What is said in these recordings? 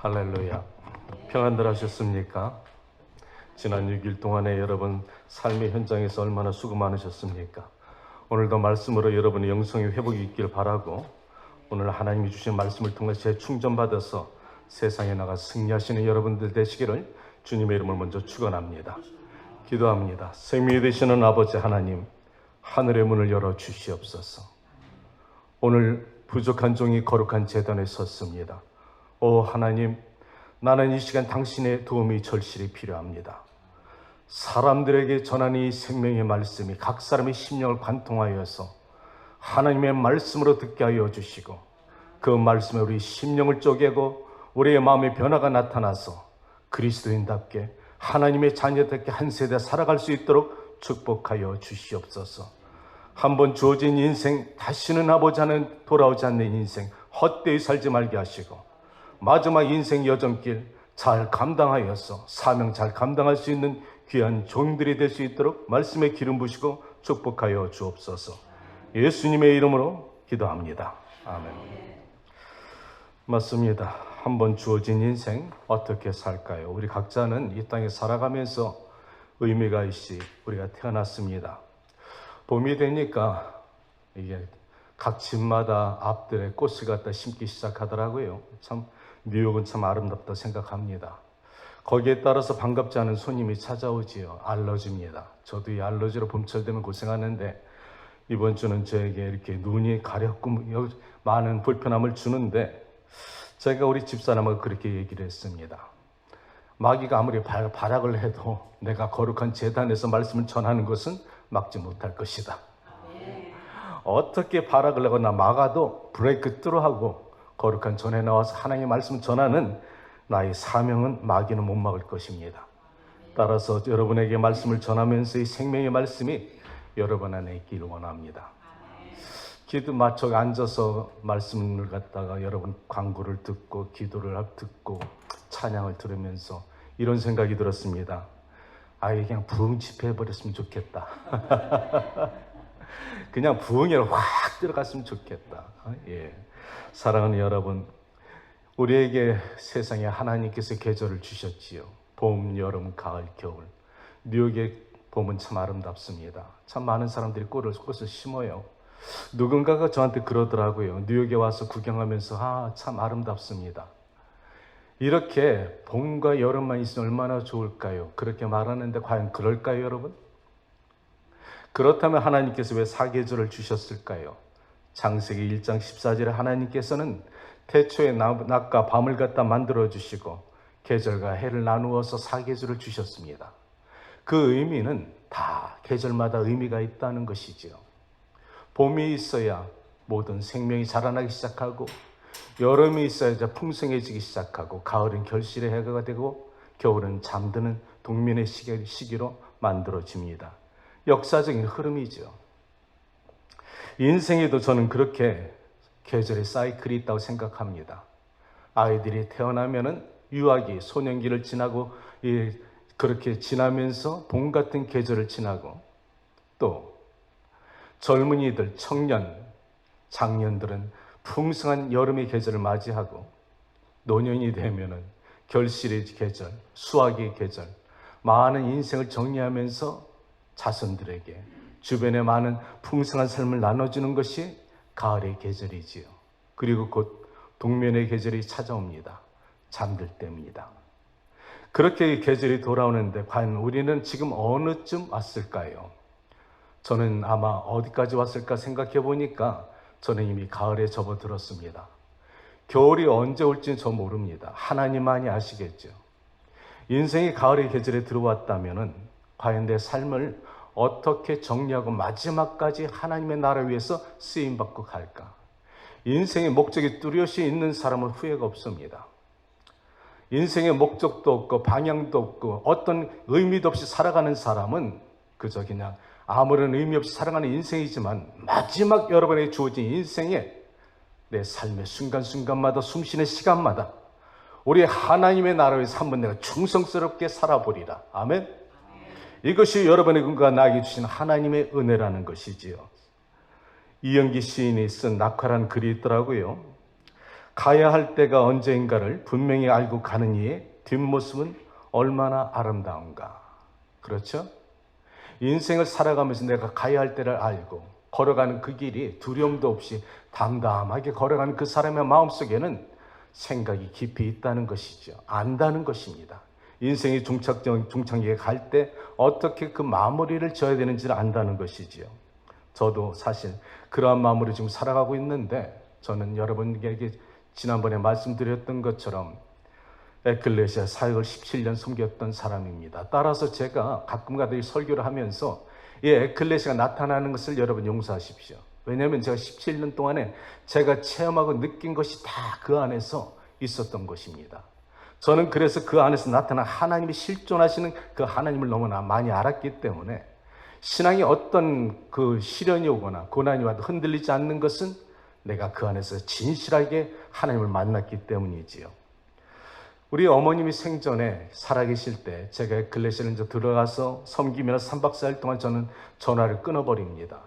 할렐루야. 평안들 하셨습니까? 지난 6일 동안에 여러분 삶의 현장에서 얼마나 수고 많으셨습니까? 오늘도 말씀으로 여러분의 영성의 회복이 있길 바라고, 오늘 하나님이 주신 말씀을 통해 재충전받아서 세상에 나가 승리하시는 여러분들 되시기를 주님의 이름을 먼저 축원합니다. 기도합니다. 생명이 되시는 아버지 하나님, 하늘의 문을 열어 주시옵소서. 오늘 부족한 종이 거룩한 제단에 섰습니다. 오 하나님, 나는 이 시간 당신의 도움이 절실히 필요합니다. 사람들에게 전하는 이 생명의 말씀이 각 사람의 심령을 관통하여서 하나님의 말씀으로 듣게 하여 주시고, 그 말씀에 우리 심령을 쪼개고 우리의 마음의 변화가 나타나서 그리스도인답게 하나님의 자녀답게 한 세대 살아갈 수 있도록 축복하여 주시옵소서. 한번 주어진 인생, 다시는 아버지 하나님 돌아오지 않는 인생 헛되이 살지 말게 하시고, 마지막 인생 여정길 잘 감당하여서 사명 잘 감당할 수 있는 귀한 종들이 될 수 있도록 말씀에 기름 부시고 축복하여 주옵소서. 예수님의 이름으로 기도합니다. 아멘. 맞습니다. 한번 주어진 인생 어떻게 살까요? 우리 각자는 이 땅에 살아가면서 의미가 있이 우리가 태어났습니다. 봄이 되니까 이게 각 집마다 앞들에 꽃을 갖다 심기 시작하더라고요. 참 뉴욕은 참 아름답다 생각합니다. 거기에 따라서 반갑지 않은 손님이 찾아오지요. 알러지입니다. 저도 이 알러지로 봄철 되면 고생하는데, 이번 주는 저에게 이렇게 눈이 가렵고 많은 불편함을 주는데, 제가 우리 집사람하고 그렇게 얘기를 했습니다. 마귀가 아무리 발악을 해도 내가 거룩한 제단에서 말씀을 전하는 것은 막지 못할 것이다. 어떻게 발악을 하거나 막아도 브레이크 뚜루하고 거룩한 전에 나와서 하나님의 말씀을 전하는 나의 사명은 마귀는 못 막을 것입니다. 따라서 여러분에게 말씀을 전하면서 이 생명의 말씀이 여러분 안에 있기를 원합니다. 기도 맞춰 앉아서 말씀을 갖다가 여러분 광고를 듣고 기도를 듣고 찬양을 들으면서 이런 생각이 들었습니다. 아예 그냥 부흥 집회해버렸으면 좋겠다. 그냥 부흥에 확 들어갔으면 좋겠다. 예. 사랑하는 여러분, 우리에게 세상에 하나님께서 계절을 주셨지요. 봄, 여름, 가을, 겨울. 뉴욕의 봄은 참 아름답습니다. 참 많은 사람들이 꽃을 심어요. 누군가가 저한테 그러더라고요. 뉴욕에 와서 구경하면서 참 아름답습니다. 이렇게 봄과 여름만 있으면 얼마나 좋을까요? 그렇게 말하는데 과연 그럴까요, 여러분? 그렇다면 하나님께서 왜 사계절을 주셨을까요? 창세기 1장 14절에 하나님께서는 태초에 낮과 밤을 갖다 만들어 주시고 계절과 해를 나누어서 사계절을 주셨습니다. 그 의미는 다 계절마다 의미가 있다는 것이지요. 봄이 있어야 모든 생명이 자라나기 시작하고, 여름이 있어야 풍성해지기 시작하고, 가을은 결실의 해가 되고, 겨울은 잠드는 동면의 시기로 만들어집니다. 역사적인 흐름이죠. 인생에도 저는 그렇게 계절의 사이클이 있다고 생각합니다. 아이들이 태어나면은 유아기, 소년기를 지나고 그렇게 지나면서 봄 같은 계절을 지나고, 또 젊은이들, 청년, 장년들은 풍성한 여름의 계절을 맞이하고, 노년이 되면은 결실의 계절, 수확의 계절, 많은 인생을 정리하면서 자손들에게 주변에 많은 풍성한 삶을 나눠주는 것이 가을의 계절이지요. 그리고 곧 동면의 계절이 찾아옵니다. 잠들 때입니다. 그렇게 계절이 돌아오는데 과연 우리는 지금 어느쯤 왔을까요? 저는 아마 어디까지 왔을까 생각해 보니까 저는 이미 가을에 접어들었습니다. 겨울이 언제 올지는 저 모릅니다. 하나님만이 아시겠죠. 인생이 가을의 계절에 들어왔다면은 과연 내 삶을 어떻게 정리하고 마지막까지 하나님의 나라 위해서 쓰임받고 갈까? 인생의 목적이 뚜렷이 있는 사람은 후회가 없습니다. 인생의 목적도 없고 방향도 없고 어떤 의미도 없이 살아가는 사람은 그저 그냥 아무런 의미 없이 살아가는 인생이지만, 마지막 여러분에게 주어진 인생에 내 삶의 순간순간마다 숨쉬는 시간마다 우리 하나님의 나라에 한번 내가 충성스럽게 살아보리라. 아멘. 이것이 여러분과 나에게 주신 하나님의 은혜라는 것이지요. 이영기 시인이 쓴 낙화라는 글이 있더라고요. 가야 할 때가 언제인가를 분명히 알고 가는 이의 뒷모습은 얼마나 아름다운가. 그렇죠? 인생을 살아가면서 내가 가야 할 때를 알고 걸어가는 그 길이 두려움도 없이 담담하게 걸어가는 그 사람의 마음속에는 생각이 깊이 있다는 것이죠. 안다는 것입니다. 인생의 중창기에 갈 때 어떻게 그 마무리를 지어야 되는지를 안다는 것이지요. 저도 사실 그러한 마음으로 지금 살아가고 있는데, 저는 여러분에게 지난번에 말씀드렸던 것처럼 에클레시아 사역을 17년 섬겼던 사람입니다. 따라서 제가 가끔가다 설교를 하면서 이 에클레시아가 나타나는 것을 여러분 용서하십시오. 왜냐하면 제가 17년 동안에 제가 체험하고 느낀 것이 다 그 안에서 있었던 것입니다. 저는 그래서 그 안에서 나타난 하나님이 실존하시는 그 하나님을 너무나 많이 알았기 때문에 신앙이 어떤 그 시련이 오거나 고난이 와도 흔들리지 않는 것은 내가 그 안에서 진실하게 하나님을 만났기 때문이지요. 우리 어머님이 생전에 살아계실 때 제가 에클레시아를 이제 들어가서 섬기면서 3박 4일 동안 저는 전화를 끊어버립니다.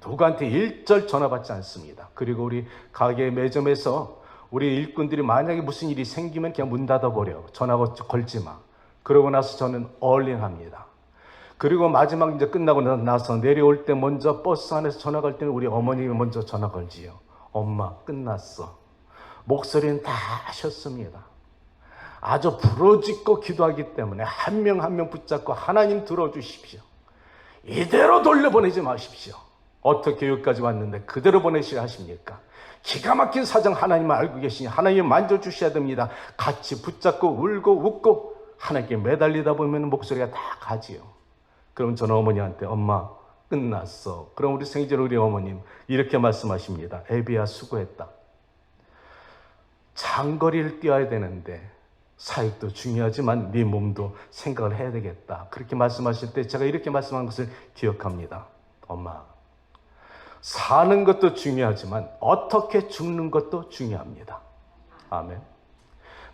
누구한테 일절 전화 받지 않습니다. 그리고 우리 가게 매점에서 우리 일꾼들이 만약에 무슨 일이 생기면 그냥 문 닫아버려. 전화 걸지 마. 그러고 나서 저는 얼링합니다. 그리고 마지막 이제 끝나고 나서 내려올 때 먼저 버스 안에서 전화 걸 때는 우리 어머님이 먼저 전화 걸지요. 엄마, 끝났어. 목소리는 다 하셨습니다. 아주 부러지고 기도하기 때문에 한 명 한 명 붙잡고 하나님 들어주십시오. 이대로 돌려보내지 마십시오. 어떻게 여기까지 왔는데 그대로 보내시려 하십니까? 기가 막힌 사정 하나님은 알고 계시니 하나님 만져주셔야 됩니다. 같이 붙잡고 울고 웃고 하나님께 매달리다 보면 목소리가 다 가지요. 그럼 저는 어머니한테 엄마 끝났어. 그럼 우리 생전 우리 어머님 이렇게 말씀하십니다. 애비야 수고했다. 장거리를 뛰어야 되는데 사역도 중요하지만 네 몸도 생각을 해야 되겠다. 그렇게 말씀하실 때 제가 이렇게 말씀한 것을 기억합니다. 엄마, 사는 것도 중요하지만 어떻게 죽는 것도 중요합니다. 아멘.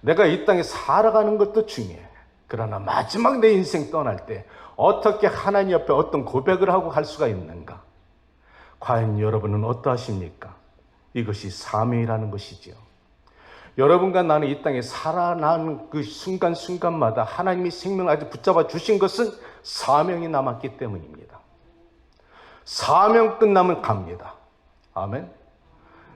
내가 이 땅에 살아가는 것도 중요해. 그러나 마지막 내 인생 떠날 때 어떻게 하나님 옆에 어떤 고백을 하고 갈 수가 있는가? 과연 여러분은 어떠하십니까? 이것이 사명이라는 것이지요. 여러분과 나는 이 땅에 살아나는 그 순간순간마다 하나님이 생명을 아주 붙잡아 주신 것은 사명이 남았기 때문입니다. 사명 끝나면 갑니다. 아멘.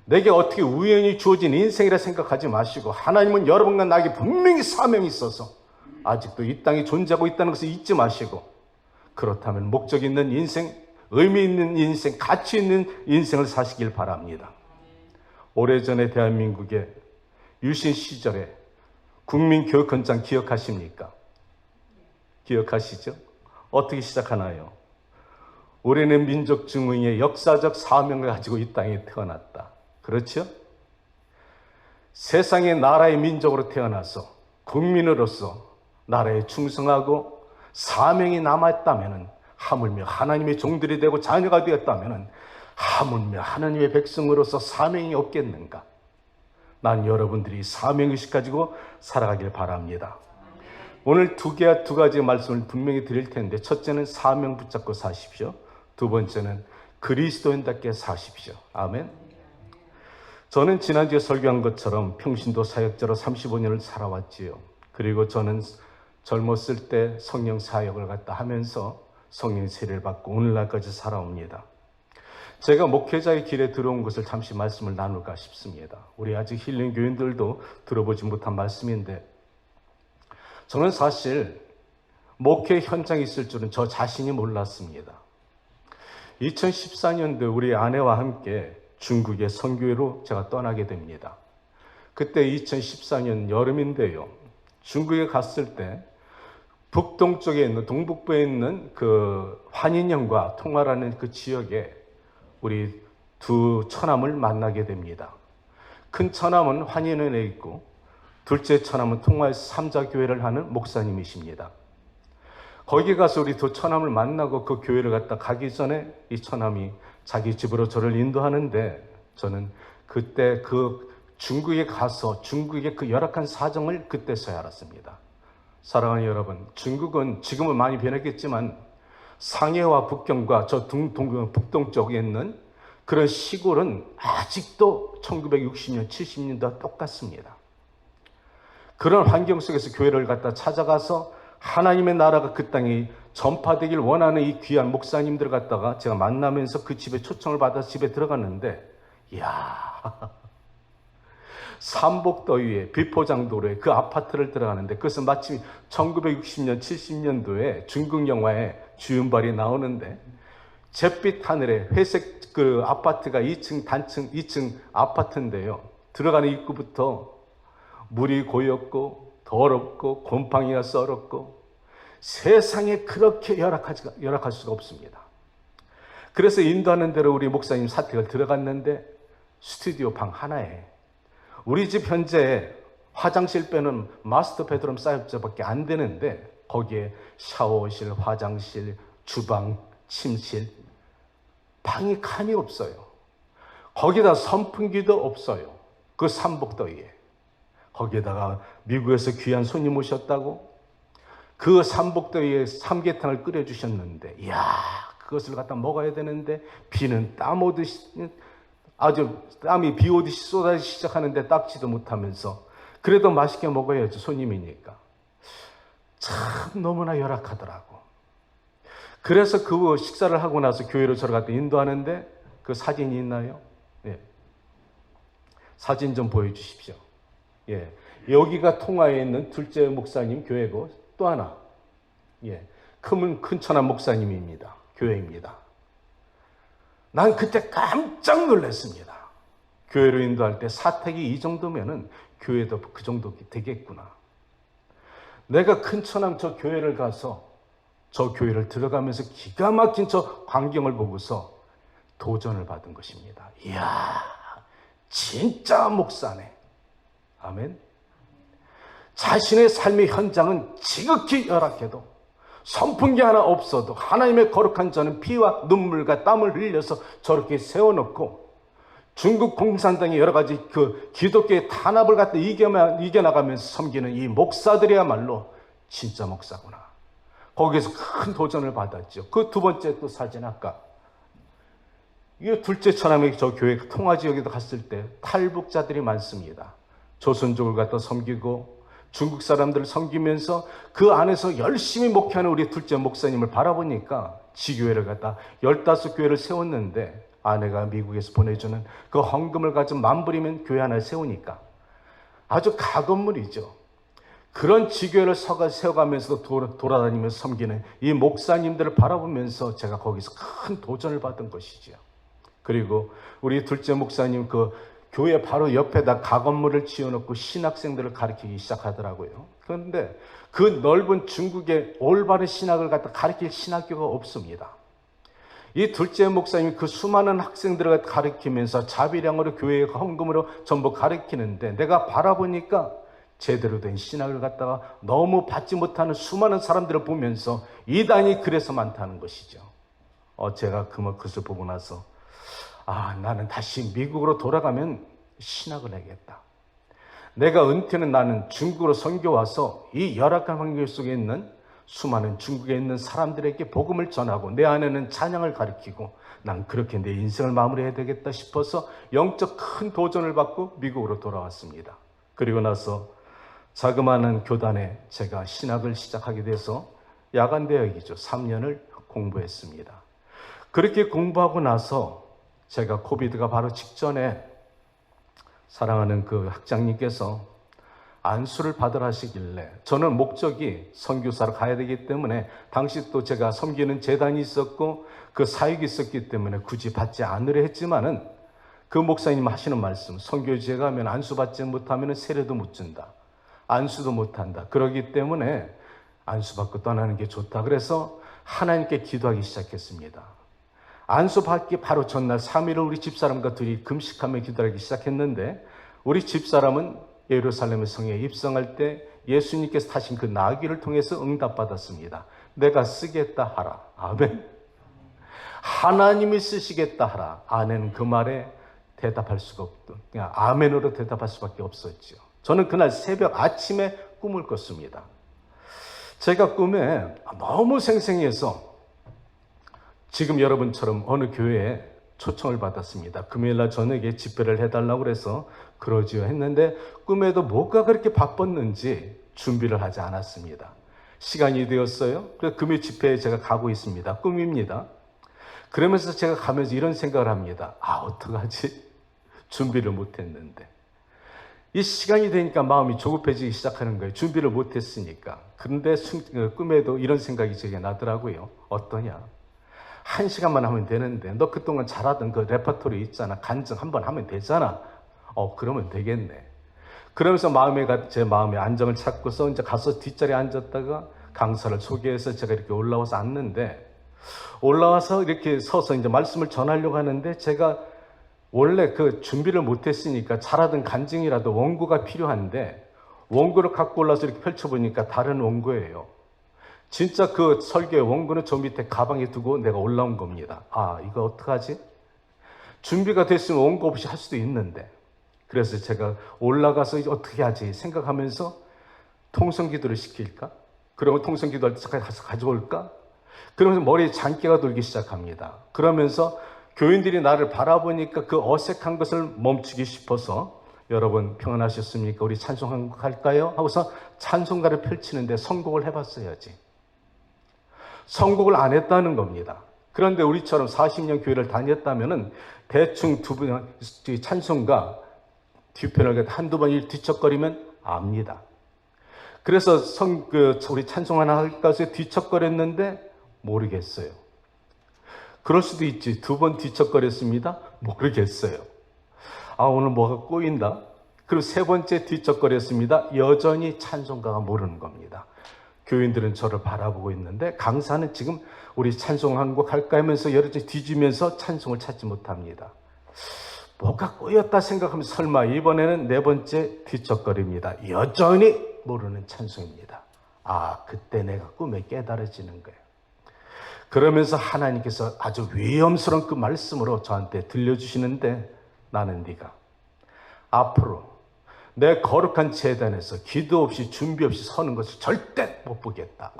내게 어떻게 우연히 주어진 인생이라 생각하지 마시고 하나님은 여러분과 나에게 분명히 사명이 있어서 아직도 이 땅에 존재하고 있다는 것을 잊지 마시고, 그렇다면 목적 있는 인생, 의미 있는 인생, 가치 있는 인생을 사시길 바랍니다. 오래전에 대한민국의 유신 시절에 국민교육헌장 기억하십니까? 기억하시죠? 어떻게 시작하나요? 우리는 민족중흥의 역사적 사명을 가지고 이 땅에 태어났다. 그렇죠? 세상의 나라의 민족으로 태어나서 국민으로서 나라에 충성하고 사명이 남았다면, 하물며 하나님의 종들이 되고 자녀가 되었다면 하물며 하나님의 백성으로서 사명이 없겠는가? 난 여러분들이 사명의식 가지고 살아가길 바랍니다. 오늘 두 가지 말씀을 분명히 드릴 텐데, 첫째는 사명 붙잡고 사십시오. 두 번째는 그리스도인답게 사십시오. 아멘. 저는 지난주에 설교한 것처럼 평신도 사역자로 35년을 살아왔지요. 그리고 저는 젊었을 때 성령 사역을 갖다 하면서 성령 세례를 받고 오늘날까지 살아옵니다. 제가 목회자의 길에 들어온 것을 잠시 말씀을 나눌까 싶습니다. 우리 아직 힐링 교인들도 들어보지 못한 말씀인데, 저는 사실 목회 현장에 있을 줄은 저 자신이 몰랐습니다. 2014년도에 우리 아내와 함께 중국의 선교회로 제가 떠나게 됩니다. 그때 2014년 여름인데요. 중국에 갔을 때 북동쪽에 있는, 동북부에 있는 그 환인영과 통화라는 그 지역에 우리 두 처남을 만나게 됩니다. 큰 처남은 환인원에 있고 둘째 처남은 통화에서 삼자교회를 하는 목사님이십니다. 거기 가서 우리 두 처남을 만나고 그 교회를 갔다 가기 전에 이 처남이 자기 집으로 저를 인도하는데, 저는 그때 그 중국에 가서 중국의 그 열악한 사정을 그때서야 알았습니다. 사랑하는 여러분, 중국은 지금은 많이 변했겠지만 상해와 북경과 저 북동쪽에 있는 그런 시골은 아직도 1960년, 70년대와 똑같습니다. 그런 환경 속에서 교회를 갖다 찾아가서 하나님의 나라가 그 땅에 전파되길 원하는 이 귀한 목사님들 갖다가 제가 만나면서 그 집에 초청을 받아서 집에 들어갔는데, 이야, 삼복더위에 비포장도로에 그 아파트를 들어가는데, 그것은 마침 1960년, 70년도에 중국 영화에 주윤발이 나오는데, 잿빛 하늘에 회색 그 아파트가 2층 단층 2층 아파트인데요. 들어가는 입구부터 물이 고였고 더럽고 곰팡이가 썰었고 세상에 그렇게 열악할 수가 없습니다. 그래서 인도하는 대로 우리 목사님 사택을 들어갔는데 스튜디오 방 하나에 우리 집 현재 화장실 빼는 마스터 베드룸 사이즈밖에 안 되는데 거기에 샤워실, 화장실, 주방, 침실, 방이 칸이 없어요. 거기다 선풍기도 없어요. 그 삼복더위에. 거기에다가 미국에서 귀한 손님 오셨다고 그 삼복더위에 삼계탕을 끓여주셨는데, 이야, 그것을 갖다 먹어야 되는데 비는 땀 오듯이 아주 땀이 비 오듯이 쏟아지기 시작하는데 닦지도 못하면서 그래도 맛있게 먹어야죠. 손님이니까. 참 너무나 열악하더라고. 그래서 그 식사를 하고 나서 교회로 저를 갖다 인도하는데 그 사진이 있나요? 예. 사진 좀 보여주십시오. 예. 여기가 통화에 있는 둘째 목사님 교회고 또 하나, 예. 큰천한 목사님입니다. 교회입니다. 난 그때 깜짝 놀랐습니다. 교회로 인도할 때 사택이 이 정도면은 교회도 그 정도 되겠구나. 내가 큰천한 저 교회를 가서 저 교회를 들어가면서 기가 막힌 저 광경을 보고서 도전을 받은 것입니다. 이야, 진짜 목사네. 아멘. 자신의 삶의 현장은 지극히 열악해도 선풍기 하나 없어도 하나님의 거룩한 자는 피와 눈물과 땀을 흘려서 저렇게 세워놓고 중국 공산당의 여러 가지 그 기독교의 탄압을 갖다 이겨나가면서 섬기는 이 목사들이야말로 진짜 목사구나. 거기에서 큰 도전을 받았죠. 그 두 번째 또 사진 아까 이 둘째 처남의 저 교회 통화 지역에도 갔을 때 탈북자들이 많습니다. 조선족을 갖다 섬기고 중국 사람들을 섬기면서 그 안에서 열심히 목회하는 우리 둘째 목사님을 바라보니까 지교회를 갖다 15교회를 세웠는데 아내가 미국에서 보내주는 그 헌금을 가지고 만불이면 교회 하나를 세우니까 아주 가건물이죠. 그런 지교회를 세워가면서도 돌아다니면서 섬기는 이 목사님들을 바라보면서 제가 거기서 큰 도전을 받은 것이죠. 그리고 우리 둘째 목사님 그 교회 바로 옆에다 가건물을 지어놓고 신학생들을 가르치기 시작하더라고요. 그런데 그 넓은 중국의 올바른 신학을 갖다 가르칠 신학교가 없습니다. 이 둘째 목사님이 그 수많은 학생들을 가르치면서 자비량으로 교회의 헌금으로 전부 가르치는데 내가 바라보니까 제대로 된 신학을 갖다가 너무 받지 못하는 수많은 사람들을 보면서 이단이 그래서 많다는 것이죠. 제가 그것을 보고 나서 나는 다시 미국으로 돌아가면 신학을 해야겠다. 내가 은퇴는 나는 중국으로 선교 와서 이 열악한 환경 속에 있는 수많은 중국에 있는 사람들에게 복음을 전하고 내 아내는 찬양을 가르치고 난 그렇게 내 인생을 마무리해야 되겠다 싶어서 영적 큰 도전을 받고 미국으로 돌아왔습니다. 그리고 나서 자그마한 교단에 제가 신학을 시작하게 돼서 야간대학이죠. 3년을 공부했습니다. 그렇게 공부하고 나서 제가 코비드가 바로 직전에 사랑하는 그 학장님께서 안수를 받으라 하시길래 저는 목적이 선교사로 가야 되기 때문에 당시 또 제가 섬기는 재단이 있었고 그 사역이 있었기 때문에 굳이 받지 않으려 했지만은 그 목사님 하시는 말씀, 선교지에 가면 안수 받지 못하면 세례도 못 준다. 안수도 못한다. 그러기 때문에 안수 받고 떠나는 게 좋다. 그래서 하나님께 기도하기 시작했습니다. 안수 받기 바로 전날 3일을 우리 집사람과 둘이 금식하며 기도하기 시작했는데 우리 집사람은 예루살렘의 성에 입성할 때 예수님께서 타신 그 나귀를 통해서 응답받았습니다. 내가 쓰겠다 하라. 아멘. 하나님이 쓰시겠다 하라. 아내는 그 말에 대답할 수가 없던 그냥 아멘으로 대답할 수밖에 없었죠. 저는 그날 새벽 아침에 꿈을 꿨습니다. 제가 꿈에 너무 생생해서 지금 여러분처럼 어느 교회에 초청을 받았습니다. 금요일날 저녁에 집회를 해달라고 그래서 그러지요 했는데 꿈에도 뭐가 그렇게 바빴는지 준비를 하지 않았습니다. 시간이 되었어요. 그래서 금요 집회에 제가 가고 있습니다. 꿈입니다. 그러면서 제가 가면서 이런 생각을 합니다. 어떡하지? 준비를 못했는데. 이 시간이 되니까 마음이 조급해지기 시작하는 거예요. 준비를 못했으니까. 그런데 꿈에도 이런 생각이 제게 나더라고요. 어떠냐? 1시간만 하면 되는데 너 그동안 잘하던 그 레퍼토리 있잖아. 간증 한번 하면 되잖아. 그러면 되겠네. 그러면서 제 마음의 안정을 찾고서 이제 가서 뒷자리에 앉았다가 강사를 소개해서 제가 이렇게 올라와서 앉는데, 올라와서 이렇게 서서 이제 말씀을 전하려고 하는데, 제가 원래 그 준비를 못했으니까 잘하던 간증이라도 원고가 필요한데 원고를 갖고 올라서 이렇게 펼쳐보니까 다른 원고예요. 진짜 그 설교의 원고는 저 밑에 가방에 두고 내가 올라온 겁니다. 이거 어떡하지? 준비가 됐으면 원고 없이 할 수도 있는데. 그래서 제가 올라가서 이제 어떻게 하지 생각하면서 통성기도를 시킬까? 그러면 통성기도할 때 잠깐 가서 가져올까? 그러면서 머리에 장기가 돌기 시작합니다. 그러면서 교인들이 나를 바라보니까 그 어색한 것을 멈추기 싶어서, 여러분 평안하셨습니까? 우리 찬송 한 곡 할까요? 하고서 찬송가를 펼치는데 선곡을 해봤어야지. 선곡을 안 했다는 겁니다. 그런데 우리처럼 40년 교회를 다녔다면은 대충 두 분 찬송가 뒤편을 한두 번 뒤척거리면 압니다. 그래서 우리 찬송 하나 할까 해서 뒤척거렸는데 모르겠어요. 그럴 수도 있지. 2번 뒤척거렸습니다. 모르겠어요. 오늘 뭐가 꼬인다. 그리고 3번째 뒤척거렸습니다. 여전히 찬송가가 모르는 겁니다. 교인들은 저를 바라보고 있는데 강사는 지금 우리 찬송 한 곡 할까 하면서 여러 번 뒤지면서 찬송을 찾지 못합니다. 뭐가 꼬였다 생각하면 설마 이번에는 4번째 뒤척거립니다. 여전히 모르는 찬송입니다. 그때 내가 꿈에 깨달아지는 거예요. 그러면서 하나님께서 아주 위험스러운 그 말씀으로 저한테 들려주시는데, 나는 네가 앞으로 내 거룩한 제단에서 기도 없이 준비 없이 서는 것을 절대 못 보겠다.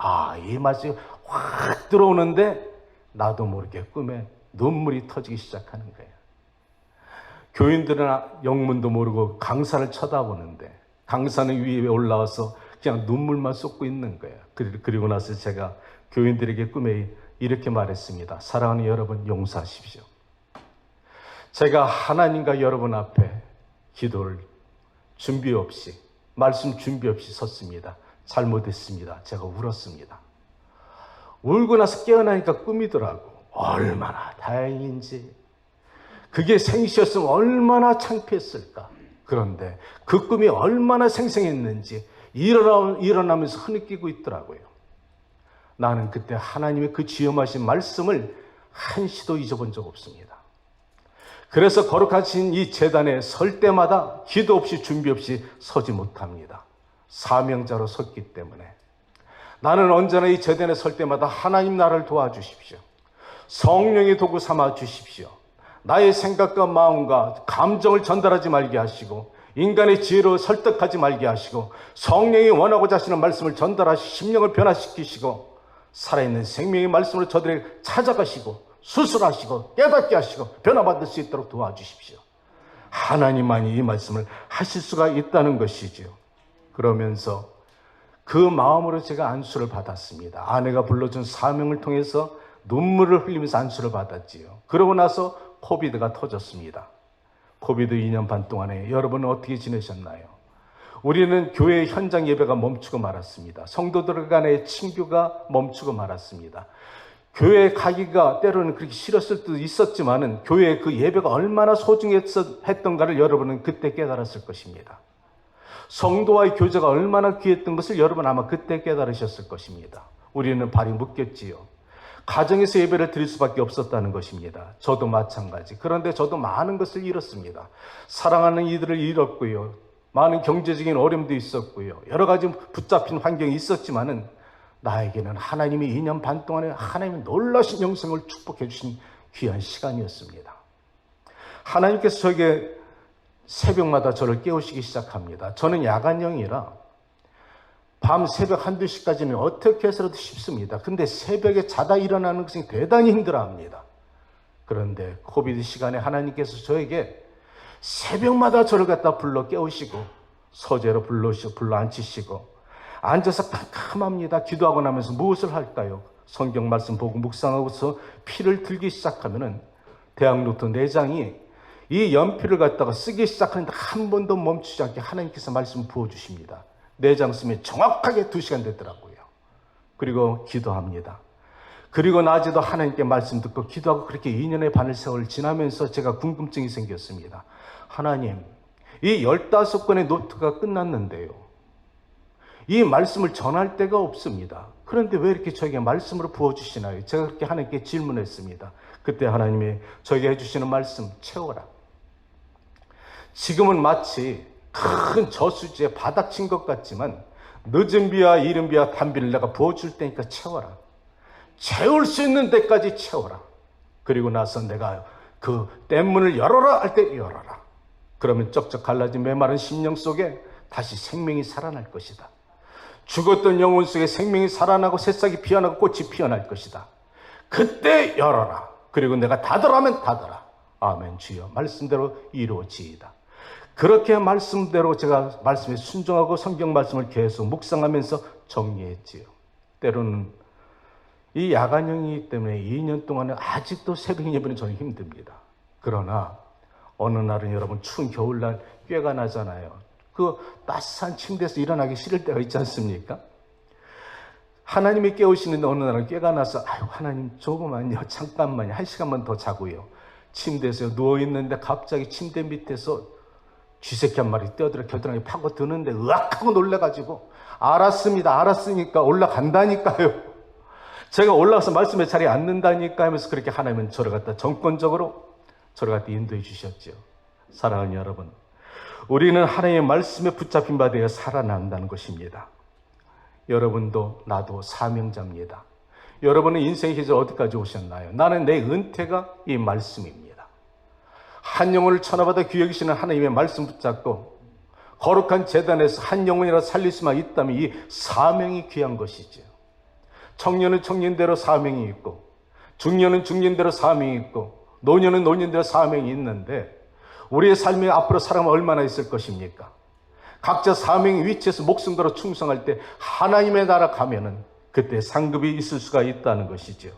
이 말씀이 확 들어오는데 나도 모르게 꿈에 눈물이 터지기 시작하는 거예요. 교인들은 영문도 모르고 강사를 쳐다보는데 강사는 위에 올라와서 그냥 눈물만 쏟고 있는 거예요. 그리고 나서 제가 교인들에게 꿈에 이렇게 말했습니다. 사랑하는 여러분, 용서하십시오. 제가 하나님과 여러분 앞에 기도를 준비 없이, 말씀 준비 없이 섰습니다. 잘못했습니다. 제가 울었습니다. 울고 나서 깨어나니까 꿈이더라고. 얼마나 다행인지. 그게 생시였으면 얼마나 창피했을까. 그런데 그 꿈이 얼마나 생생했는지 일어나면서 흐느끼고 있더라고요. 나는 그때 하나님의 그 지엄하신 말씀을 한시도 잊어본 적 없습니다. 그래서 거룩하신 이 제단에 설 때마다 기도 없이 준비 없이 서지 못합니다. 사명자로 섰기 때문에. 나는 언제나 이 제단에 설 때마다 하나님 나를 도와주십시오. 성령의 도구 삼아 주십시오. 나의 생각과 마음과 감정을 전달하지 말게 하시고 인간의 지혜로 설득하지 말게 하시고 성령이 원하고자 하시는 말씀을 전달하시 심령을 변화시키시고 살아있는 생명의 말씀으로 저들에게 찾아가시고 수술하시고 깨닫게 하시고 변화받을 수 있도록 도와주십시오. 하나님만이 이 말씀을 하실 수가 있다는 것이지요. 그러면서 그 마음으로 제가 안수를 받았습니다. 아내가 불러준 사명을 통해서 눈물을 흘리면서 안수를 받았지요. 그러고 나서 코비드가 터졌습니다. 코비드 2년 반 동안에 여러분은 어떻게 지내셨나요? 우리는 교회 현장 예배가 멈추고 말았습니다. 성도들 간의 친교가 멈추고 말았습니다. 교회에 가기가 때로는 그렇게 싫었을 수도 있었지만은 교회의 그 예배가 얼마나 소중했던가를 여러분은 그때 깨달았을 것입니다. 성도와의 교제가 얼마나 귀했던 것을 여러분 아마 그때 깨달으셨을 것입니다. 우리는 발이 묶였지요. 가정에서 예배를 드릴 수밖에 없었다는 것입니다. 저도 마찬가지. 그런데 저도 많은 것을 잃었습니다. 사랑하는 이들을 잃었고요. 많은 경제적인 어려움도 있었고요. 여러 가지 붙잡힌 환경이 있었지만은 나에게는 하나님이 2년 반 동안에 하나님의 놀라신 영생을 축복해 주신 귀한 시간이었습니다. 하나님께서 저에게 새벽마다 저를 깨우시기 시작합니다. 저는 야간형이라 밤 새벽 1, 2시까지는 어떻게 해서라도 쉽습니다. 근데 새벽에 자다 일어나는 것이 대단히 힘들어합니다. 그런데 코비드 시간에 하나님께서 저에게 새벽마다 저를 갖다 불러 깨우시고 서재로 불러 앉히시고 앉아서 캄캄합니다. 기도하고 나면서 무엇을 할까요? 성경 말씀 보고 묵상하고서 피를 들기 시작하면은 대학노트 4장이 이 연필을 갖다가 쓰기 시작하는데 한 번도 멈추지 않게 하나님께서 말씀 부어주십니다. 4장 쓰면 정확하게 2시간 되더라고요. 그리고 기도합니다. 그리고 낮에도 하나님께 말씀 듣고 기도하고 그렇게 2년의 반을 세월 지나면서 제가 궁금증이 생겼습니다. 하나님, 이 15권의 노트가 끝났는데요. 이 말씀을 전할 데가 없습니다. 그런데 왜 이렇게 저에게 말씀으로 부어주시나요? 제가 그렇게 하나님께 질문했습니다. 그때 하나님이 저에게 해주시는 말씀, 채워라. 지금은 마치 큰 저수지에 바닥 친 것 같지만 늦은 비와 이른 비와 단비를 내가 부어줄 테니까 채워라. 채울 수 있는 데까지 채워라. 그리고 나서 내가 그 댐문을 열어라 할 때 열어라. 그러면 쩍쩍 갈라진 메마른 심령 속에 다시 생명이 살아날 것이다. 죽었던 영혼 속에 생명이 살아나고 새싹이 피어나고 꽃이 피어날 것이다. 그때 열어라. 그리고 내가 닫으라면 닫으라. 아멘. 주여 말씀대로 이루어지이다. 그렇게 말씀대로 제가 말씀에 순종하고 성경 말씀을 계속 묵상하면서 정리했지요. 때로는 이 야간형이기 때문에 2년 동안은 아직도 새벽 예배는 저는 힘듭니다. 그러나 어느 날은 여러분 추운 겨울날 꾀가 나잖아요. 그 따스한 침대에서 일어나기 싫을 때가 있지 않습니까? 하나님이 깨우시는데 어느 날은 꾀가 나서 아유 하나님 조금만요, 잠깐만요, 1시간만 더 자고요. 침대에서 누워있는데 갑자기 침대 밑에서 쥐새끼 한 마리 뛰어들어 겨드랑이 파고 드는데 으악하고 놀래가지고 알았습니다, 알았으니까 올라간다니까요. 제가 올라가서 말씀의 자리에 앉는다니까 하면서 그렇게 하나님은 저를 갖다 정권적으로 저를 갖다 인도해 주셨죠. 사랑하는 여러분, 우리는 하나님의 말씀에 붙잡힌 바 되어 살아난다는 것입니다. 여러분도 나도 사명자입니다. 여러분은 인생의 계절 어디까지 오셨나요? 나는 내 은퇴가 이 말씀입니다. 한 영혼을 천하보다 귀히 여기시는 하나님의 말씀 붙잡고 거룩한 제단에서 한 영혼이라도 살릴 수만 있다면 이 사명이 귀한 것이죠. 청년은 청년대로 사명이 있고 중년은 중년대로 사명이 있고 노년은 노년대로 사명이 있는데 우리의 삶에 앞으로 사람은 얼마나 있을 것입니까? 각자 사명의 위치에서 목숨 걸어 충성할 때 하나님의 나라 가면은 그때 상급이 있을 수가 있다는 것이죠.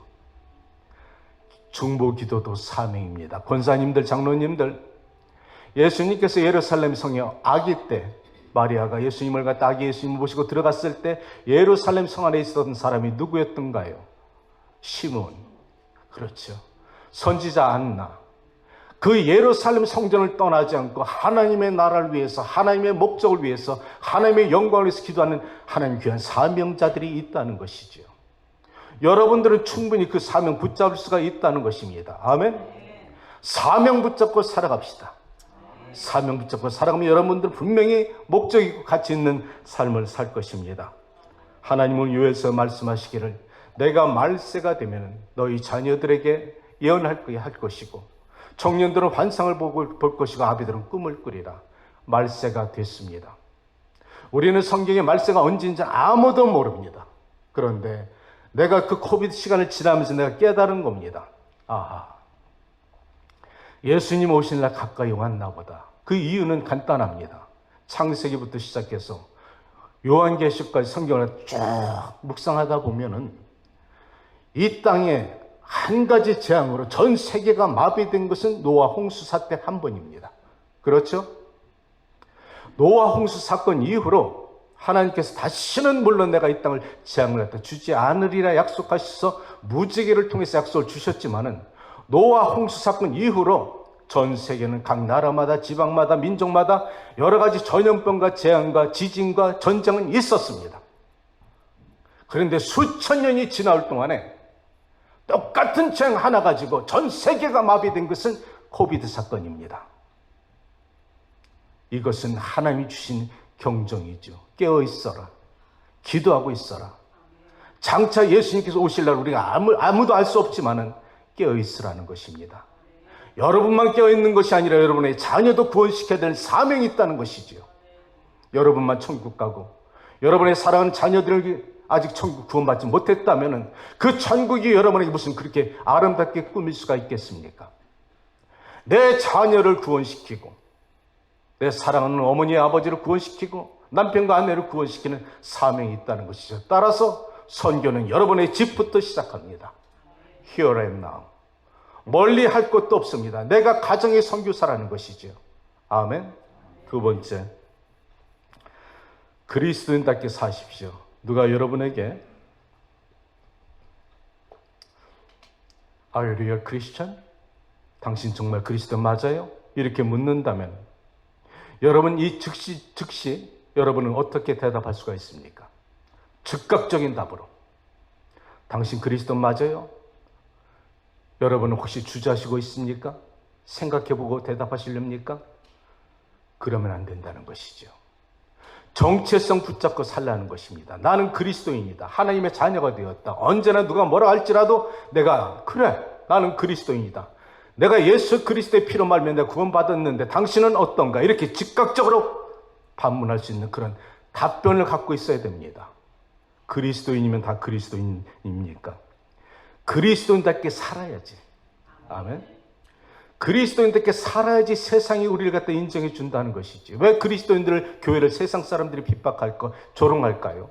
중보기도도 사명입니다. 권사님들, 장로님들, 예수님께서 예루살렘 성에 아기 때 마리아가 예수님을 갖다 아기 예수님을 모시고 들어갔을 때 예루살렘 성 안에 있었던 사람이 누구였던가요? 시몬. 그렇죠. 선지자 안나. 그 예루살렘 성전을 떠나지 않고 하나님의 나라를 위해서, 하나님의 목적을 위해서, 하나님의 영광을 위해서 기도하는 하나님 귀한 사명자들이 있다는 것이죠. 여러분들은 충분히 그 사명 붙잡을 수가 있다는 것입니다. 아멘. 사명 붙잡고 살아갑시다. 사명 붙잡고 살아가면 여러분들은 분명히 목적 있고 가치 있는 삶을 살 것입니다. 하나님을 위해서 말씀하시기를 내가 말세가 되면 너희 자녀들에게 예언할 거야 할 것이고 청년들은 환상을 볼 것이고 아비들은 꿈을 꾸리라. 말세가 됐습니다. 우리는 성경의 말세가 언제인지 아무도 모릅니다. 그런데 내가 그 코비드 시간을 지나면서 내가 깨달은 겁니다. 아하, 예수님 오신 날 가까이 왔나 보다. 그 이유는 간단합니다. 창세기부터 시작해서 요한계시록까지 성경을 쭉 묵상하다 보면은 이 땅에 한 가지 재앙으로 전 세계가 마비된 것은 노아 홍수 사태 한 번입니다. 그렇죠? 노아 홍수 사건 이후로 하나님께서 다시는 물론 내가 이 땅을 재앙을 갖다 주지 않으리라 약속하셔서 무지개를 통해서 약속을 주셨지만은 노아 홍수 사건 이후로 전 세계는 각 나라마다 지방마다 민족마다 여러 가지 전염병과 재앙과 지진과 전쟁은 있었습니다. 그런데 수천 년이 지나올 동안에 똑같은 재앙 하나 가지고 전 세계가 마비된 것은 코비드 사건입니다. 이것은 하나님이 주신 경종이죠. 깨어 있어라. 기도하고 있어라. 장차 예수님께서 오실 날 우리가 아무도 알 수 없지만은 깨어 있으라는 것입니다. 여러분만 깨어 있는 것이 아니라 여러분의 자녀도 구원시켜야 될 사명이 있다는 것이지요. 여러분만 천국 가고 여러분의 사랑하는 자녀들 아직 천국 구원받지 못했다면 그 천국이 여러분에게 무슨 그렇게 아름답게 꾸밀 수가 있겠습니까? 내 자녀를 구원시키고 내 사랑하는 어머니 아버지를 구원시키고 남편과 아내를 구원시키는 사명이 있다는 것이죠. 따라서 선교는 여러분의 집부터 시작합니다. Here and now. 멀리 할 것도 없습니다. 내가 가정의 선교사라는 것이죠. 아멘. 두 번째, 그리스도인답게 사십시오. 누가 여러분에게 Are you a real Christian? 당신 정말 그리스도 맞아요? 이렇게 묻는다면 여러분 이 즉시 여러분은 어떻게 대답할 수가 있습니까? 즉각적인 답으로 당신 그리스도 맞아요? 여러분은 혹시 주저하시고 있습니까? 생각해보고 대답하시렵니까? 그러면 안 된다는 것이죠. 정체성 붙잡고 살라는 것입니다. 나는 그리스도인이다. 하나님의 자녀가 되었다. 언제나 누가 뭐라 할지라도 내가 그래 나는 그리스도인이다. 내가 예수 그리스도의 피로 말미암아 내가 구원받았는데 당신은 어떤가? 이렇게 즉각적으로 반문할 수 있는 그런 답변을 갖고 있어야 됩니다. 그리스도인이면 다 그리스도인입니까? 그리스도인답게 살아야지. 아멘. 그리스도인답게 살아야지 세상이 우리를 갖다 인정해 준다는 것이지. 왜 그리스도인들을 교회를 세상 사람들이 핍박할까? 조롱할까요?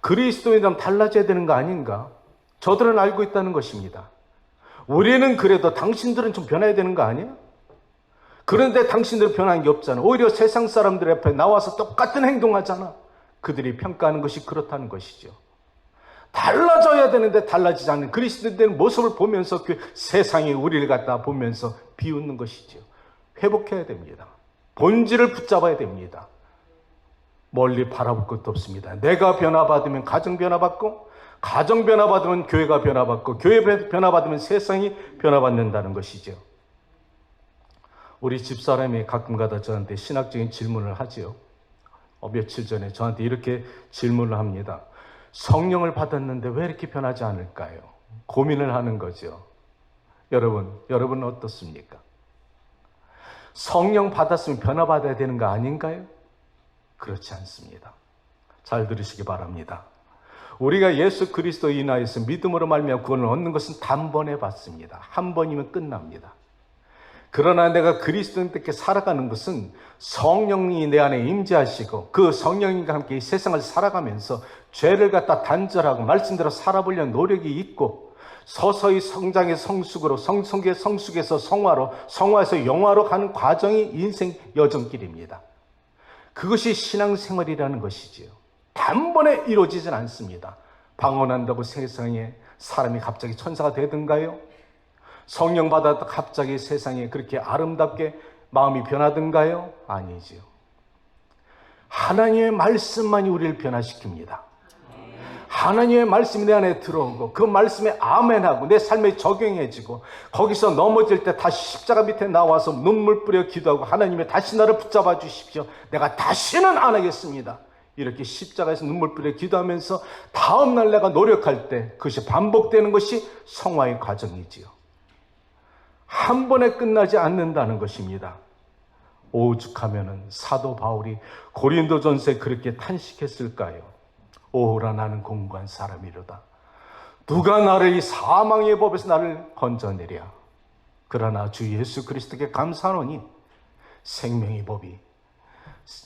그리스도인이라면 달라져야 되는 거 아닌가? 저들은 알고 있다는 것입니다. 우리는 그래도 당신들은 좀 변해야 되는 거 아니야? 그런데 당신들은 변한 게 없잖아. 오히려 세상 사람들 앞에 나와서 똑같은 행동하잖아. 그들이 평가하는 것이 그렇다는 것이죠. 달라져야 되는데 달라지지 않는 그리스도인의 모습을 보면서 그 세상이 우리를 갖다 보면서 비웃는 것이죠. 회복해야 됩니다. 본질을 붙잡아야 됩니다. 멀리 바라볼 것도 없습니다. 내가 변화받으면 가정 변화받고 가정 변화받으면 교회가 변화받고 교회 변화받으면 세상이 변화받는다는 것이죠. 우리 집사람이 가끔가다 저한테 신학적인 질문을 하지요. 며칠 전에 저한테 이렇게 질문을 합니다. 성령을 받았는데 왜 이렇게 변하지 않을까요? 고민을 하는 거죠. 여러분은 어떻습니까? 성령 받았으면 변화받아야 되는 거 아닌가요? 그렇지 않습니다. 잘 들으시기 바랍니다. 우리가 예수 그리스도에 인하여서 믿음으로 말미암아 구원을 얻는 것은 단번에 받습니다. 한 번이면 끝납니다. 그러나 내가 그리스도인께 살아가는 것은 성령이 내 안에 임재하시고 그 성령님과 함께 이 세상을 살아가면서 죄를 갖다 단절하고 말씀대로 살아보려는 노력이 있고 서서히 성장의 성숙으로 성성의 성숙에서 성화로 성화에서 영화로 가는 과정이 인생 여정길입니다. 그것이 신앙생활이라는 것이지요. 단번에 이루어지진 않습니다. 방언한다고 세상에 사람이 갑자기 천사가 되든가요? 성령 받았다 갑자기 세상에 그렇게 아름답게 마음이 변하든가요? 아니지요. 하나님의 말씀만이 우리를 변화시킵니다. 하나님의 말씀이 내 안에 들어오고 그 말씀에 아멘하고 내 삶에 적용해지고 거기서 넘어질 때 다시 십자가 밑에 나와서 눈물 뿌려 기도하고 하나님의 다시 나를 붙잡아 주십시오. 내가 다시는 안 하겠습니다. 이렇게 십자가에서 눈물 뿌려 기도하면서 다음날 내가 노력할 때 그것이 반복되는 것이 성화의 과정이지요. 한 번에 끝나지 않는다는 것입니다. 오죽하면은 사도 바울이 고린도전서에 그렇게 탄식했을까요? 오라 나는 공고한 사람이로다. 누가 나를 이 사망의 법에서 나를 건져내랴. 그러나 주 예수 그리스도께 감사하노니 생명의 법이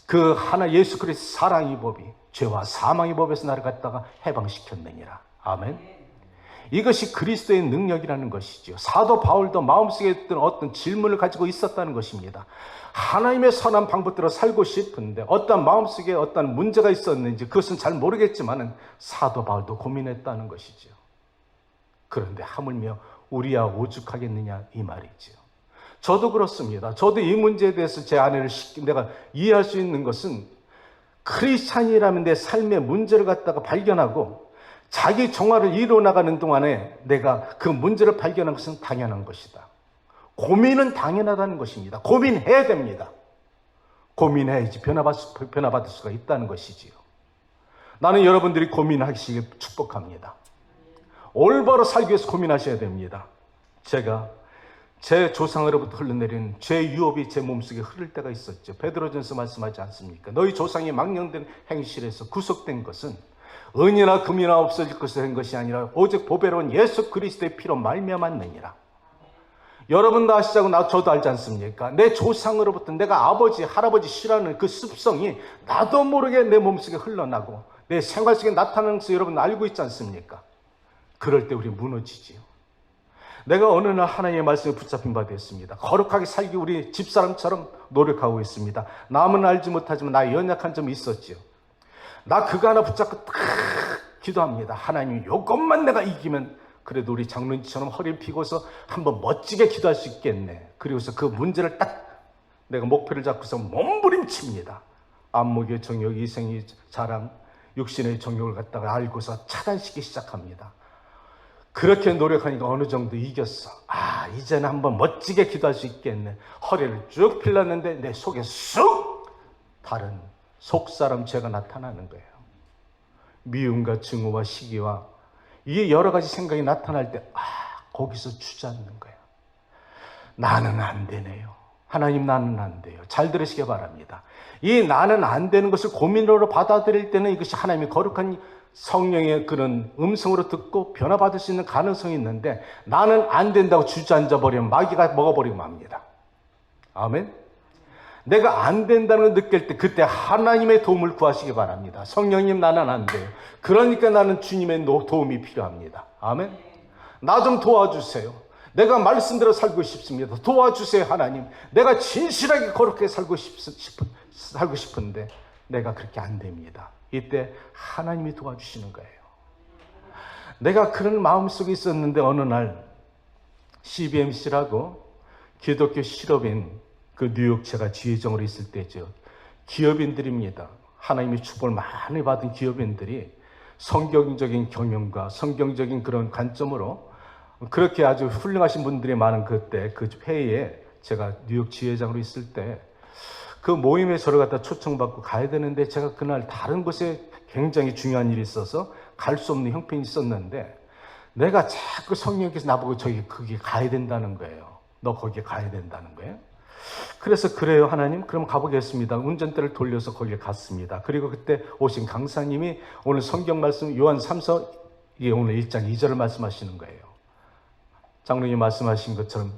그 하나 예수 그리스도 사랑의 법이 죄와 사망의 법에서 나를 갖다가 해방시켰느니라. 아멘. 이것이 그리스도의 능력이라는 것이죠. 사도 바울도 마음속에 어떤 질문을 가지고 있었다는 것입니다. 하나님의 선한 방법대로 살고 싶은데 어떤 마음속에 어떤 문제가 있었는지 그것은 잘 모르겠지만 사도 바울도 고민했다는 것이죠. 그런데 하물며 우리야 오죽하겠느냐 이 말이죠. 저도 그렇습니다. 저도 이 문제에 대해서 제 아내를 내가 이해할 수 있는 것은 크리스찬이라면 내 삶의 문제를 갖다가 발견하고 자기 정화를 이루어나가는 동안에 내가 그 문제를 발견한 것은 당연한 것이다. 고민은 당연하다는 것입니다. 고민해야 됩니다. 고민해야지 변화받을 수가 있다는 것이지요. 나는 여러분들이 고민하시길 축복합니다. 올바로 살기 위해서 고민하셔야 됩니다. 제가 제 조상으로부터 흘러내린 죄 유업이 제 몸속에 흐를 때가 있었죠. 베드로전서 말씀하지 않습니까? 너희 조상이 망령된 행실에서 구속된 것은 은이나 금이나 없어질 것을 된 것이 아니라 오직 보배로운 예수 그리스도의 피로 말미암았느니라. 여러분 다 아시자고 저도 알지 않습니까? 내 조상으로부터 내가 아버지, 할아버지 싫어하는 그 습성이 나도 모르게 내 몸속에 흘러나고 내 생활 속에 나타나는 것을 여러분 알고 있지 않습니까? 그럴 때 우리 무너지지요. 내가 어느 날 하나님의 말씀에 붙잡힌 바 되었습니다. 거룩하게 살기 우리 집사람처럼 노력하고 있습니다. 남은 알지 못하지만 나의 연약한 점이 있었지요. 나 그거 하나 붙잡고 딱 기도합니다. 하나님, 이것만 내가 이기면 그래도 우리 장로님처럼 허리를 펴고서 한번 멋지게 기도할 수 있겠네. 그리고서 그 문제를 딱 내가 목표를 잡고서 몸부림칩니다. 안목의 정욕, 이생의 자랑, 육신의 정욕을 갖다가 알고서 차단시키기 시작합니다. 그렇게 노력하니까 어느 정도 이겼어. 이제는 한번 멋지게 기도할 수 있겠네. 허리를 쭉 펴렸는데 내 속에 쑥 다른 속사람 죄가 나타나는 거예요. 미움과 증오와 시기와 이게 여러 가지 생각이 나타날 때 거기서 주저앉는 거예요. 나는 안 되네요. 하나님, 나는 안 돼요. 잘 들으시기 바랍니다. 이 나는 안 되는 것을 고민으로 받아들일 때는 이것이 하나님의 거룩한 성령의 그런 음성으로 듣고 변화받을 수 있는 가능성이 있는데, 나는 안 된다고 주저앉아 버리면 마귀가 먹어버리고 맙니다. 아멘. 내가 안 된다는 걸 느낄 때 그때 하나님의 도움을 구하시기 바랍니다. 성령님, 나는 안 돼요. 그러니까 나는 주님의 도움이 필요합니다. 아멘. 나 좀 도와주세요. 내가 말씀대로 살고 싶습니다. 도와주세요, 하나님. 내가 진실하게 거룩하게 살고 싶은데 내가 그렇게 안 됩니다. 이때 하나님이 도와주시는 거예요. 내가 그런 마음속에 있었는데 어느 날 CBMC라고 기독교 실업인 그 뉴욕 제가 지회장으로 있을 때죠. 기업인들입니다. 하나님의 축복을 많이 받은 기업인들이 성경적인 경영과 성경적인 그런 관점으로 그렇게 아주 훌륭하신 분들이 많은 그때 그 회의에 제가 뉴욕 지회장으로 있을 때 그 모임에 저를 갖다 초청받고 가야 되는데 제가 그날 다른 곳에 굉장히 중요한 일이 있어서 갈 수 없는 형편이 있었는데 내가 자꾸 성령께서 나보고 거기 가야 된다는 거예요. 너 거기에 가야 된다는 거예요. 그래서 그래요, 하나님, 그럼 가보겠습니다. 운전대를 돌려서 거기에 갔습니다. 그리고 그때 오신 강사님이 오늘 성경 말씀 요한 3서 이게 오늘 1장 2절을 말씀하시는 거예요. 장로님 말씀하신 것처럼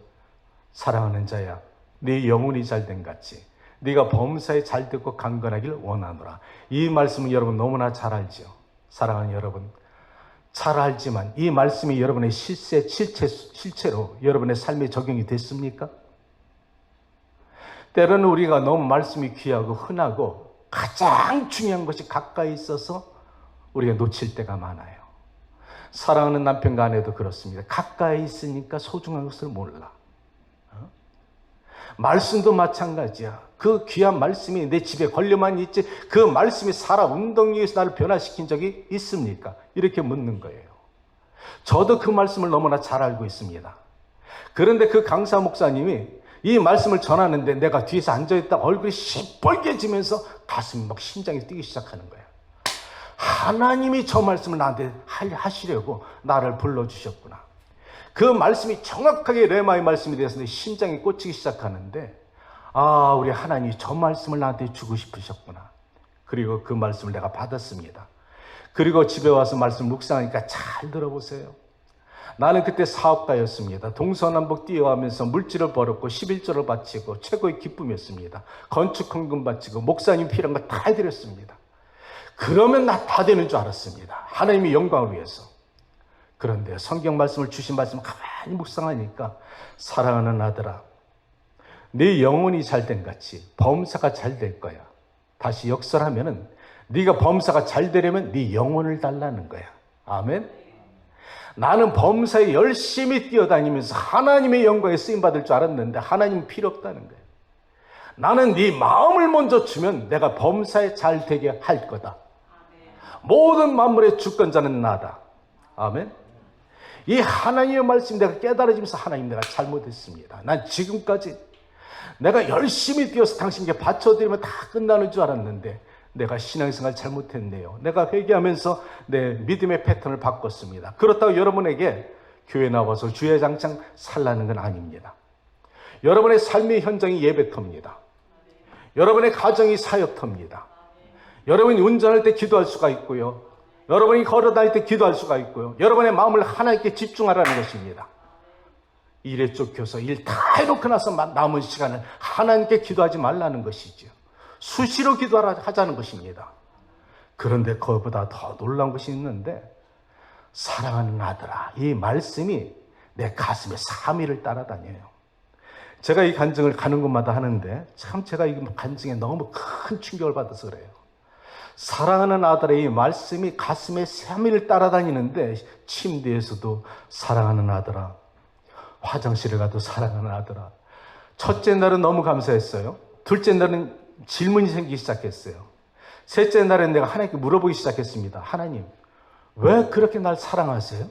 사랑하는 자야, 네 영혼이 잘된 같이 네가 범사에 잘 듣고 강건하길 원하노라. 이 말씀은 여러분 너무나 잘 알죠. 사랑하는 여러분, 잘 알지만 이 말씀이 여러분의 실체로 여러분의 삶에 적용이 됐습니까? 때로는 우리가 너무 말씀이 귀하고 흔하고 가장 중요한 것이 가까이 있어서 우리가 놓칠 때가 많아요. 사랑하는 남편과 아내도 그렇습니다. 가까이 있으니까 소중한 것을 몰라. 말씀도 마찬가지야. 그 귀한 말씀이 내 집에 걸려만 있지 그 말씀이 살아 운동위에서 나를 변화시킨 적이 있습니까? 이렇게 묻는 거예요. 저도 그 말씀을 너무나 잘 알고 있습니다. 그런데 그 강사 목사님이 이 말씀을 전하는데 내가 뒤에서 앉아있다 얼굴이 시뻘개지면서 가슴이 막 심장이 뛰기 시작하는 거예요. 하나님이 저 말씀을 나한테 하시려고 나를 불러주셨구나. 그 말씀이 정확하게 레마의 말씀이 되어서 내 심장이 꽂히기 시작하는데 우리 하나님이 저 말씀을 나한테 주고 싶으셨구나. 그리고 그 말씀을 내가 받았습니다. 그리고 집에 와서 말씀 묵상하니까 잘 들어보세요. 나는 그때 사업가였습니다. 동서남북 뛰어가면서 물질을 벌었고 11조를 바치고 최고의 기쁨이었습니다. 건축 헌금 바치고 목사님 필요한 거 다 해드렸습니다. 그러면 나 다 되는 줄 알았습니다. 하나님의 영광을 위해서. 그런데 성경 말씀을 주신 말씀을 가만히 묵상하니까 사랑하는 아들아, 네 영혼이 잘된 같이 범사가 잘 될 거야. 다시 역설하면은 네가 범사가 잘 되려면 네 영혼을 달라는 거야. 아멘. 나는 범사에 열심히 뛰어다니면서 하나님의 영광에 쓰임받을 줄 알았는데 하나님은 필요 없다는 거예요. 나는 네 마음을 먼저 주면 내가 범사에 잘 되게 할 거다. 모든 만물의 주권자는 나다. 아멘. 이 하나님의 말씀 내가 깨달아지면서 하나님, 내가 잘못했습니다. 난 지금까지 내가 열심히 뛰어서 당신께 바쳐드리면 다 끝나는 줄 알았는데 내가 신앙생활 잘못했네요. 내가 회개하면서 내 믿음의 패턴을 바꿨습니다. 그렇다고 여러분에게 교회 나와서 주야장창 살라는 건 아닙니다. 여러분의 삶의 현장이 예배터입니다. 여러분의 가정이 사역터입니다. 여러분이 운전할 때 기도할 수가 있고요. 여러분이 걸어다닐 때 기도할 수가 있고요. 여러분의 마음을 하나님께 집중하라는 것입니다. 일에 쫓겨서 일 다 해놓고 나서 남은 시간을 하나님께 기도하지 말라는 것이죠. 수시로 기도하자는 것입니다. 그런데 그것보다 더 놀라운 것이 있는데, 사랑하는 아들아, 이 말씀이 내 가슴에 3일을 따라다녀요. 제가 이 간증을 가는 곳마다 하는데 참 제가 이 간증에 너무 큰 충격을 받아서 그래요. 사랑하는 아들의 이 말씀이 가슴에 3일을 따라다니는데, 침대에서도 사랑하는 아들아, 화장실에 가도 사랑하는 아들아. 첫째 날은 너무 감사했어요. 둘째 날은 질문이 생기기 시작했어요. 셋째 날엔 내가 하나님께 물어보기 시작했습니다. 하나님, 왜 그렇게 날 사랑하세요?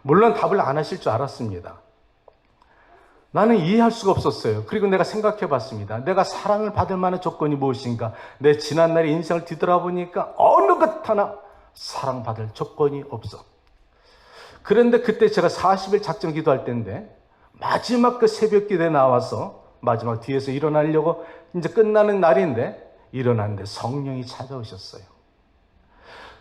물론 답을 안 하실 줄 알았습니다. 나는 이해할 수가 없었어요. 그리고 내가 생각해 봤습니다. 내가 사랑을 받을 만한 조건이 무엇인가? 내 지난날의 인생을 뒤돌아보니까 어느 것 하나 사랑받을 조건이 없어. 그런데 그때 제가 40일 작정 기도할 때인데, 마지막 그 새벽 기도에 나와서 마지막 뒤에서 일어나려고 이제 끝나는 날인데, 일어났는데 성령이 찾아오셨어요.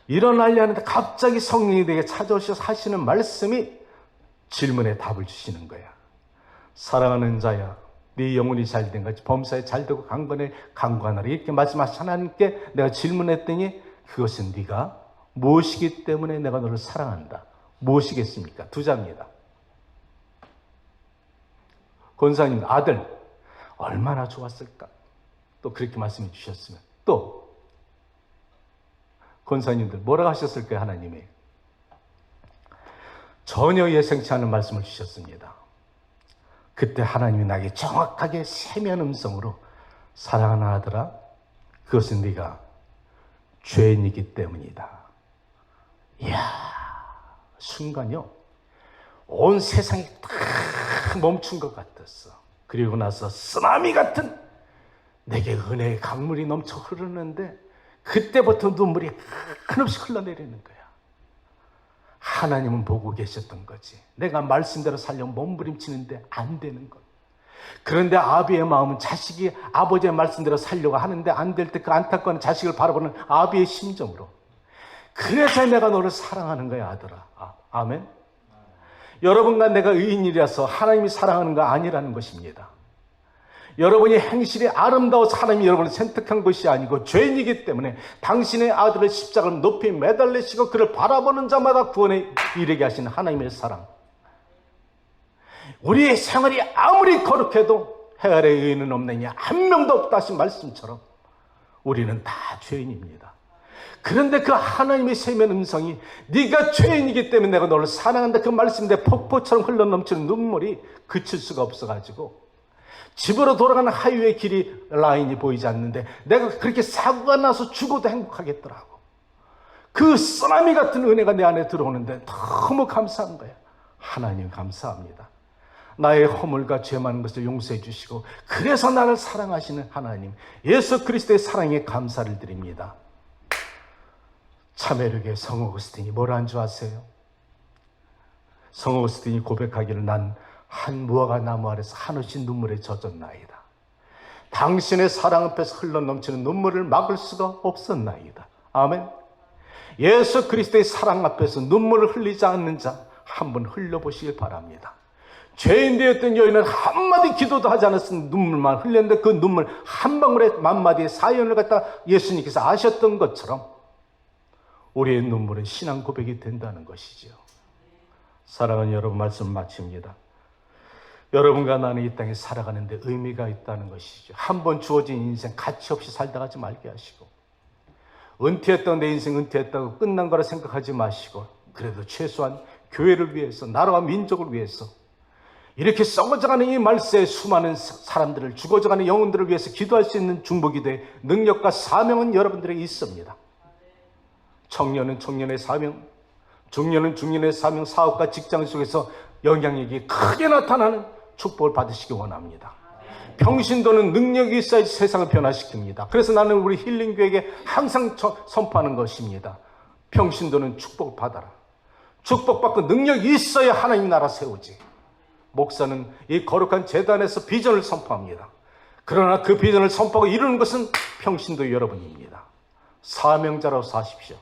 일어나려 하는데 갑자기 성령이 내게 찾아오셔서 하시는 말씀이 질문에 답을 주시는 거야. 사랑하는 자야, 네 영혼이 잘된 것이 범사에 잘되고 강건하라. 이렇게 말씀하신 하나님께 내가 질문했더니, 그것은 네가 무엇이기 때문에 내가 너를 사랑한다. 무엇이겠습니까? 2자입니다. 권사님, 아들 얼마나 좋았을까? 또 그렇게 말씀해 주셨으면, 또 권사님들 뭐라고 하셨을까요? 하나님이 전혀 예상치 않은 말씀을 주셨습니다. 그때 하나님이 나에게 정확하게 세면 음성으로, 사랑하는 아들아, 그것은 네가 죄인이기 때문이다. 이야, 순간요, 온 세상이 딱 멈춘 것 같았어. 그리고 나서 쓰나미 같은 내게 은혜의 강물이 넘쳐 흐르는데, 그때부터 눈물이 한없이 흘러내리는 거야. 하나님은 보고 계셨던 거지. 내가 말씀대로 살려면 몸부림치는데 안 되는 것. 그런데 아비의 마음은 자식이 아버지의 말씀대로 살려고 하는데 안 될 때 그 안타까운 자식을 바라보는 아비의 심정으로, 그래서 내가 너를 사랑하는 거야, 아들아. 아멘. 여러분과 내가 의인이라서 하나님이 사랑하는 거 아니라는 것입니다. 여러분이 행실이 아름다워서 하나님이 여러분을 선택한 것이 아니고, 죄인이기 때문에 당신의 아들을 십자가를 높이 매달리시고 그를 바라보는 자마다 구원에 이르게 하신 하나님의 사랑. 우리의 생활이 아무리 거룩해도 해 아래 의인은 없느냐, 한 명도 없다 하신 말씀처럼 우리는 다 죄인입니다. 그런데 그 하나님의 세면 음성이, 네가 죄인이기 때문에 내가 너를 사랑한다, 그 말씀인데 폭포처럼 흘러넘치는 눈물이 그칠 수가 없어가지고 집으로 돌아가는 하이웨이 길이 라인이 보이지 않는데, 내가 그렇게 사고가 나서 죽어도 행복하겠더라고. 그 쓰나미 같은 은혜가 내 안에 들어오는데 너무 감사한 거야. 하나님 감사합니다. 나의 허물과 죄 많은 것을 용서해 주시고 그래서 나를 사랑하시는 하나님, 예수 그리스도의 사랑에 감사를 드립니다. 참회력의 성 어거스틴이 뭐라 한 줄 아세요? 성 어거스틴이 고백하기를, 난 한 무화과 나무 아래서 한없이 눈물에 젖었나이다. 당신의 사랑 앞에서 흘러넘치는 눈물을 막을 수가 없었나이다. 아멘. 예수 그리스도의 사랑 앞에서 눈물을 흘리지 않는 자 한번 흘려보시길 바랍니다. 죄인 되었던 여인은 한마디 기도도 하지 않았으면 눈물만 흘렸는데, 그 눈물 한 방울에 만마디의 사연을 갖다 예수님께서 아셨던 것처럼 우리의 눈물은 신앙 고백이 된다는 것이죠. 사랑하는 여러분, 말씀을 마칩니다. 여러분과 나는 이 땅에 살아가는데 의미가 있다는 것이죠. 한 번 주어진 인생 가치 없이 살다 가지 말게 하시고, 은퇴했다고 내 인생 은퇴했다고 끝난 거라 생각하지 마시고, 그래도 최소한 교회를 위해서, 나라와 민족을 위해서, 이렇게 썩어져가는 이 말세에 수많은 사람들을, 죽어져가는 영혼들을 위해서 기도할 수 있는 중보기도의 능력과 사명은 여러분들에게 있습니다. 청년은 청년의 사명, 중년은 중년의 사명, 사업과 직장 속에서 영향력이 크게 나타나는 축복을 받으시기 원합니다. 평신도는 능력이 있어야지 세상을 변화시킵니다. 그래서 나는 우리 힐링교회에게 항상 선포하는 것입니다. 평신도는 축복을 받아라. 축복받고 능력이 있어야 하나님 나라 세우지. 목사는 이 거룩한 제단에서 비전을 선포합니다. 그러나 그 비전을 선포하고 이루는 것은 평신도 여러분입니다. 사명자로 사십시오.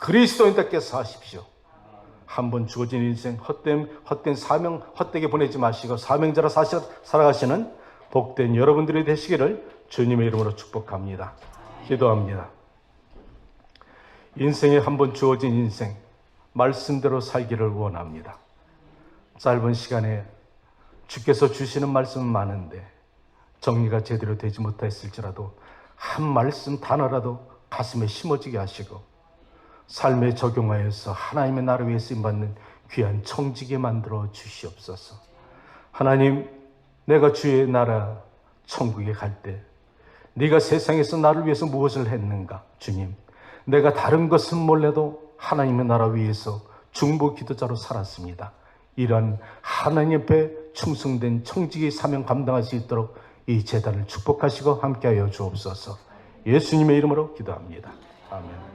그리스도인답게 사십시오. 한 번 주어진 인생 헛된 사명 헛되게 보내지 마시고 사명자로 살아가시는 복된 여러분들이 되시기를 주님의 이름으로 축복합니다. 기도합니다. 인생에 한 번 주어진 인생 말씀대로 살기를 원합니다. 짧은 시간에 주께서 주시는 말씀은 많은데 정리가 제대로 되지 못했을지라도 한 말씀 단어라도 가슴에 심어지게 하시고 삶에 적용하여서 하나님의 나라를 위해 쓰임받는 귀한 청지기 만들어 주시옵소서. 하나님, 내가 주의 나라 천국에 갈 때 네가 세상에서 나를 위해서 무엇을 했는가? 주님, 내가 다른 것은 몰라도 하나님의 나라 위해서 중보 기도자로 살았습니다. 이런 하나님 앞에 충성된 청지기 사명 감당할 수 있도록 이 제단을 축복하시고 함께하여 주옵소서. 예수님의 이름으로 기도합니다. 아멘.